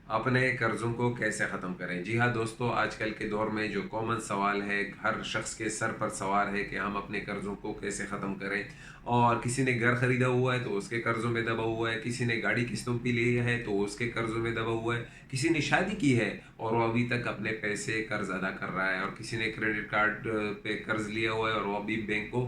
अपने कर्ज़ों को कैसे ख़त्म करें? जी हाँ दोस्तों, आजकल के दौर में जो कॉमन सवाल है, हर शख़्स के सर पर सवार है कि हम अपने कर्ज़ों को कैसे ख़त्म करें। और किसी ने घर ख़रीदा हुआ है तो उसके कर्ज़ों में दबा हुआ है, किसी ने गाड़ी किस्तों पे ली है तो उसके कर्ज़ों में दबा हुआ है, किसी ने शादी की है और वो अभी तक अपने पैसे कर्ज़ अदा कर रहा है, और किसी ने क्रेडिट कार्ड पे कर्ज़ लिया हुआ है और वो अभी बैंक को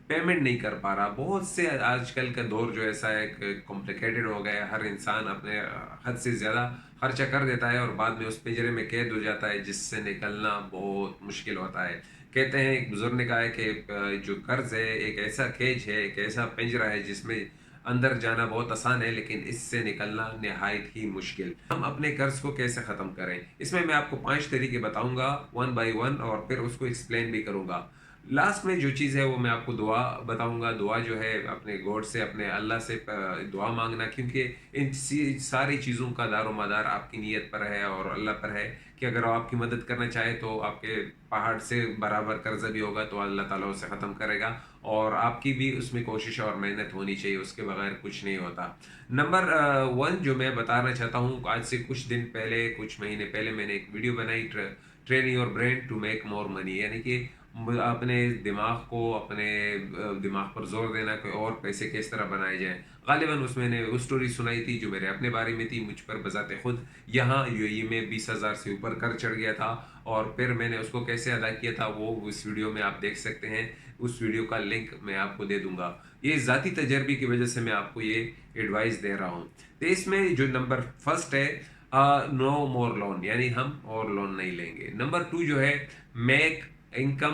पेमेंट नहीं कर पा रहा। बहुत से आजकल का दौर जो ऐसा है कि कॉम्प्लिकेटेड हो गया है, हर इंसान अपने हद से ज़्यादा खर्चा कर देता है और बाद में उस पिंजरे में कैद हो जाता है, जिससे निकलना बहुत मुश्किल होता है। कहते हैं, एक बुजुर्ग ने कहा है कि जो कर्ज है एक ऐसा केज है, एक ऐसा पिंजरा है जिसमें अंदर जाना बहुत आसान है लेकिन इससे निकलना नहायत ही मुश्किल। हम अपने कर्ज को कैसे ख़त्म करें, इसमें मैं आपको 5 तरीके बताऊंगा वन बाय वन, और फिर उसको एक्सप्लेन भी करूंगा। लास्ट में जो चीज़ है वो मैं आपको दुआ बताऊंगा। दुआ जो है अपने गॉड से, अपने अल्लाह से दुआ मांगना, क्योंकि इन सारी चीज़ों का दारोमदार आपकी नीयत पर है और अल्लाह पर है कि अगर वो आपकी मदद करना चाहे तो आपके पहाड़ से बराबर कर्जा भी होगा तो अल्लाह ताला उसे ख़त्म करेगा। और आपकी भी उसमें कोशिश और मेहनत होनी चाहिए, उसके बगैर कुछ नहीं होता। नंबर वन जो मैं बताना चाहता हूँ, आज से कुछ दिन पहले, कुछ महीने पहले मैंने एक वीडियो बनाई, train your brain to make more money, यानी कि अपने दिमाग को, अपने दिमाग पर जोर देना कि और पैसे किस तरह बनाए जाएं। गालिबन उसमें मैंने वो स्टोरी सुनाई थी जो मेरे अपने बारे में थी। मुझ पर बजाते खुद यहाँ यूएई में 20,000 से ऊपर कर चढ़ गया था, और फिर मैंने उसको कैसे अदा किया था वो उस वीडियो में आप देख सकते हैं। उस वीडियो का लिंक मैं आपको दे दूंगा। ये ज़ाती तजर्बे की वजह से मैं आपको ये एडवाइस दे रहा हूँ। तो इसमें जो नंबर फर्स्ट है, नो मोर लोन, यानी हम और लोन नहीं लेंगे। नंबर टू जो है, मेक इनकम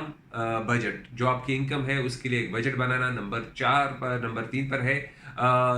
बजट, जो आपकी इनकम है उसके लिए एक बजट बनाना। नंबर तीन पर है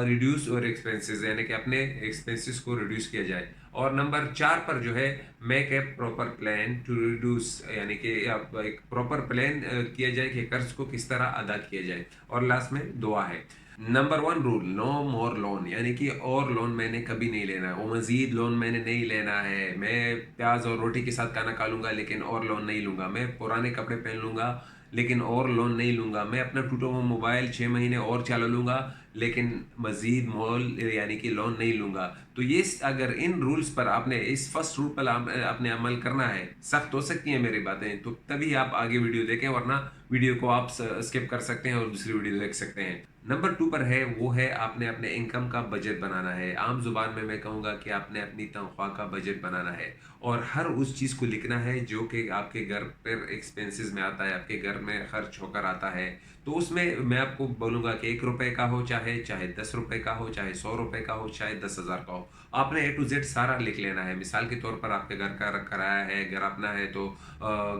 रिड्यूस और एक्सपेंसेस, यानी कि अपने एक्सपेंसेस को रिड्यूस किया जाए। और नंबर चार पर जो है, make a proper plan to reduce, यानी कि आप एक प्रॉपर प्लान किया जाए कि कर्ज को किस तरह अदा किया जाए। और लास्ट में दुआ है। नंबर वन रूल, नो मोर लोन, यानी कि और लोन मैंने कभी नहीं लेना है, वो मजीद लोन मैंने नहीं लेना है। मैं प्याज और रोटी के साथ खाना खा लूंगा लेकिन और लोन नहीं लूंगा। मैं पुराने कपड़े पहन लूंगा लेकिन और लोन नहीं लूंगा। मैं अपना टूटा हुआ मोबाइल 6 महीने और चला लूंगा लेकिन मजीद मोल यानी कि लोन नहीं लूंगा। तो ये अगर इन रूल्स पर आपने, इस फर्स्ट रूल पर आपने अमल करना है, सख्त हो सकती हैं मेरी बातें तो तभी आप आगे वीडियो देखें, वरना वीडियो को आप स्किप कर सकते हैं और दूसरी वीडियो देख सकते हैं। नंबर टू पर है, वो है आपने अपने इनकम का बजट बनाना है। आम जुबान में मैं कहूँगा कि आपने अपनी तनख्वाह का बजट बनाना है और हर उस चीज़ को लिखना है जो कि आपके घर पर एक्सपेंसेस में आता है, आपके घर में खर्च होकर आता है। तो उसमें मैं आपको बोलूँगा कि 1 रुपए का हो, चाहे चाहे 10 रुपए का हो, चाहे 100 रुपए का हो, चाहे 10,000 का हो, आपने ए टू जेड सारा लिख लेना है। मिसाल के तौर पर आपके घर का किराया है, घर अपना है तो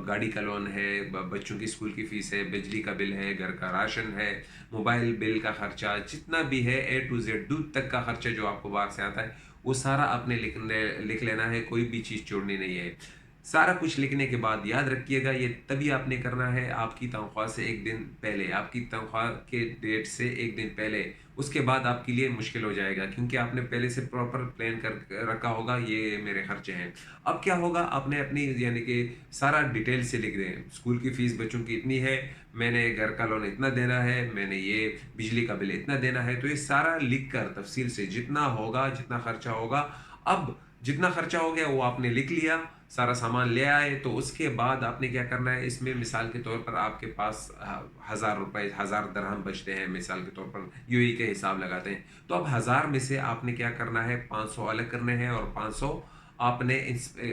गाड़ी का लोन है, बच्चों की स्कूल की फीस है, बिजली का बिल है, घर का राशन है, मोबाइल बिल का खर्चा, जितना भी है ए टू जेड, दूध तक का खर्चा जो आपको बाहर से आता है, वो सारा आपने लिख लेना है। कोई भी चीज़ छोड़नी नहीं है। सारा कुछ लिखने के बाद याद रखिएगा, ये तभी आपने करना है आपकी तनख्वाह से एक दिन पहले, आपकी तनख्वाह के डेट से एक दिन पहले। उसके बाद आपके लिए मुश्किल हो जाएगा क्योंकि आपने पहले से प्रॉपर प्लान कर रखा होगा, ये मेरे खर्चे हैं। अब क्या होगा, आपने अपनी यानी कि सारा डिटेल से लिख दें। स्कूल की फीस बच्चों की इतनी है, मैंने घर का लोन इतना देना है, मैंने ये बिजली का बिल इतना देना है। तो ये सारा लिख कर तफसील से जितना होगा, जितना खर्चा होगा, अब जितना खर्चा हो गया वो आपने लिख लिया, सारा सामान ले आए। तो उसके बाद आपने क्या करना है, इसमें मिसाल के तौर पर आपके पास 1,000 रुपए, 1,000 दरहम बचते हैं, मिसाल के तौर पर यूएई के हिसाब लगाते हैं। तो अब 1,000 में से आपने क्या करना है, 500 अलग करने हैं और 500 आपने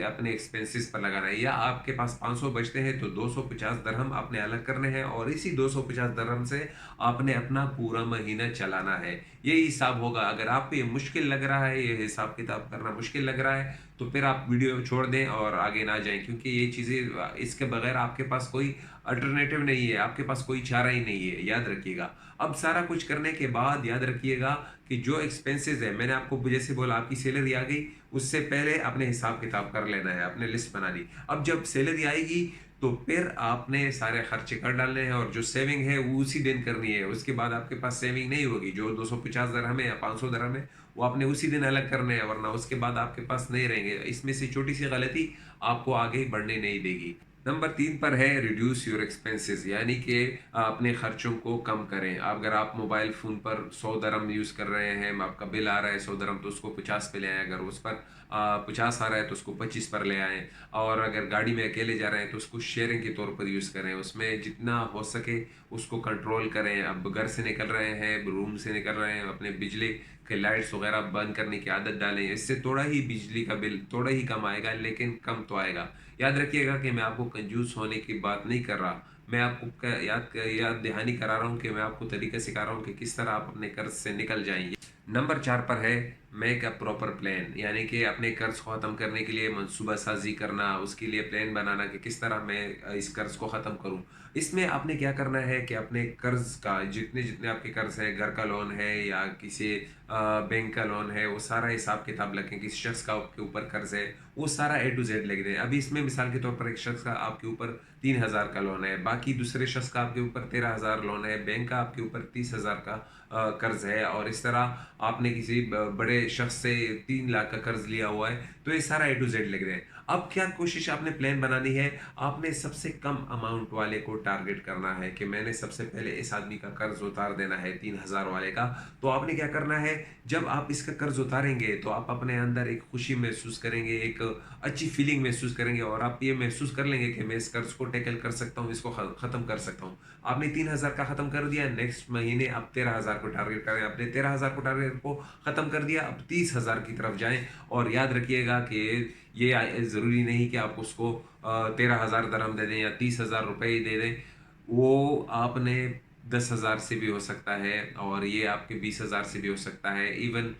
अपने एक्सपेंसेस पर लगाना है। या आपके पास 500 बचते हैं तो 250 दरहम आपने अलग करने हैं और इसी 250 दरहम से आपने अपना पूरा महीना चलाना है। यही हिसाब होगा। अगर आपको ये मुश्किल लग रहा है, ये हिसाब किताब करना मुश्किल लग रहा है, तो फिर आप वीडियो छोड़ दें और आगे ना जाएं, क्योंकि ये चीज़ें, इसके बगैर आपके पास कोई अल्टरनेटिव नहीं है, आपके पास कोई चारा ही नहीं है, याद रखिएगा। अब सारा कुछ करने के बाद याद रखिएगा कि जो एक्सपेंसेस है, मैंने आपको जैसे बोला, आपकी सैलरी आ गई, उससे पहले अपने हिसाब किताब कर लेना है, अपने लिस्ट बना ली। अब जब सैलरी आएगी तो फिर आपने सारे खर्चे कर डालने हैं और जो सेविंग है वो उसी दिन करनी है। उसके बाद आपके पास सेविंग नहीं होगी। जो 250 दरहम है या 500 दरहम है वो आपने उसी दिन अलग करने हैं, वरना उसके बाद आपके पास नहीं रहेंगे। इसमें से छोटी सी गलती आपको आगे बढ़ने नहीं देगी। नंबर तीन पर है रिड्यूस योर एक्सपेंसेस, यानी कि अपने खर्चों को कम करें। अगर आप मोबाइल फ़ोन पर 100 दरम यूज़ कर रहे हैं, आपका बिल आ रहा है 100 दरम, तो उसको 50 पे ले आए। अगर उस पर 50 आ रहा है तो उसको 25 पर ले आएँ। और अगर गाड़ी में अकेले जा रहे हैं तो उसको शेयरिंग के तौर पर यूज़ करें, उसमें जितना हो सके उसको कंट्रोल करें। अब घर से निकल रहे हैं, रूम से निकल रहे हैं, अपने बिजली के लाइट्स वगैरह बंद करने की आदत डालें। इससे थोड़ा ही बिजली का बिल थोड़ा ही कम आएगा, लेकिन कम तो आएगा। याद रखिएगा कि मैं आपको कंजूस होने की बात नहीं कर रहा, मैं आपको याद दहानी करा रहा हूँ कि मैं आपको तरीका सिखा रहा हूँ कि किस तरह आप अपने कर्ज से निकल जाएंगे। नंबर 4 पर है मेक अ प्रॉपर प्लान, यानी कि अपने कर्ज को ख़त्म करने के लिए मंसूबा साजी करना, उसके लिए प्लान बनाना कि किस तरह मैं इस कर्ज को ख़त्म करूं। इसमें आपने क्या करना है कि अपने कर्ज का जितने जितने आपके कर्ज हैं, घर का लोन है या किसी बैंक का लोन है, वो सारा हिसाब किताब रखें। किसी शख्स का आपके ऊपर कर्ज है, वो सारा ए टू जेड लिख दें। अभी इसमें मिसाल के तौर पर एक शख्स का आपके ऊपर 3,000 का लोन है, बाकी दूसरे शख्स का आपके ऊपर 13,000 लोन है, बैंक का आपके ऊपर 30,000 का कर्ज है, और इस तरह आपने किसी बड़े शख्स से 3 लाख का कर्ज लिया हुआ है, तो ये सारा ए टू जेड लिख दें। अब क्या कोशिश आपने प्लान बनानी है, आपने सबसे कम अमाउंट वाले को टारगेट करना है कि मैंने सबसे पहले इस आदमी का कर्ज उतार देना है 3,000 वाले का। तो आपने क्या करना है, जब आप इसका कर्ज उतारेंगे तो आप अपने अंदर एक खुशी महसूस करेंगे, एक अच्छी फीलिंग महसूस करेंगे, और आप ये महसूस कर लेंगे कि मैं इस कर्ज को टैकल कर सकता हूँ, इसको ख़त्म कर सकता हूँ। आपने 3,000 का ख़त्म कर दिया, नेक्स्ट महीने आप 13,000 को टारगेट करें। आपने 13,000 को टारगेट को ख़त्म कर दिया, अब 30,000 की तरफ जाएं। और याद रखिएगा कि ये ज़रूरी नहीं कि आप उसको 13,000 दरहम दे दें या 30,000 रुपये ही दे दें। वो आपने 10,000 से भी हो सकता है, और ये आपके 20,000 से भी हो सकता है, इवन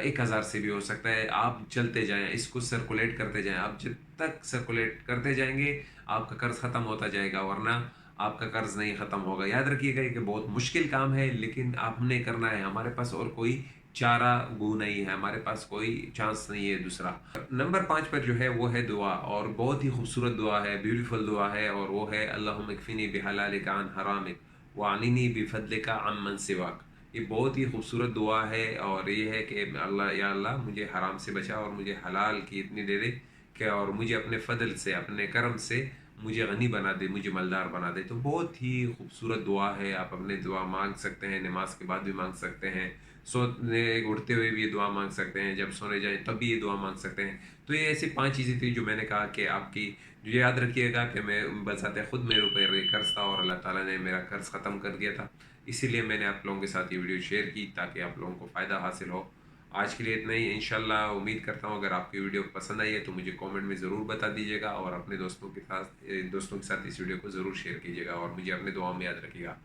1,000 से भी हो सकता है। आप चलते जाएं, इसको सर्कुलेट करते जाएं। आप जब तक सर्कुलेट करते जाएंगे आपका कर्ज ख़त्म होता जाएगा, वरना आपका कर्ज नहीं ख़त्म होगा। याद रखिएगा कि बहुत मुश्किल काम है, लेकिन आपने करना है। हमारे पास और कोई चारा गू नहीं है, हमारे पास कोई चांस नहीं है दूसरा। नंबर 5 पर जो है वो है दुआ, और बहुत ही खूबसूरत दुआ है, ब्यूटीफुल दुआ है, और वो है अल्लाहुम्मा इक्फिनी बिहलालिका अन हरामिक वानिनी बिफदलिका अम्मन सिवाक। ये बहुत ही खूबसूरत दुआ है, और ये है कि अल्लाह या अल्लाह मुझे हराम से बचा और मुझे हलाल की इतनी दे दे कि, और मुझे अपने फजल से, अपने करम से मुझे गनी बना दे, मुझे मालदार बना दे। तो बहुत ही खूबसूरत दुआ है, आप अपने दुआ मांग सकते हैं, नमाज के बाद भी मांग सकते हैं, सोने उठते हुए भी ये दुआ मांग सकते हैं, जब सोने जाएं तब भी ये दुआ मांग सकते हैं। तो ये ऐसी 5 चीज़ें थी जो मैंने कहा कि आपकी, जो याद रखिएगा कि मैं बजाते खुद मेरे ऊपर ये कर्ज था और अल्लाह ताला ने मेरा कर्ज ख़त्म कर दिया था। इसीलिए मैंने आप लोगों के साथ ये वीडियो शेयर की ताकि आप लोगों को फ़ायदा हासिल हो। आज के लिए इतना ही। इंशाल्लाह उम्मीद करता हूँ अगर आपकी वीडियो पसंद आई है तो मुझे कमेंट में ज़रूर बता दीजिएगा, और अपने दोस्तों के साथ इस वीडियो को ज़रूर शेयर कीजिएगा, और मुझे अपने दुआ में याद रखिएगा।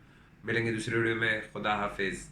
मिलेंगे दूसरे वीडियो में। खुदा हाफिज़।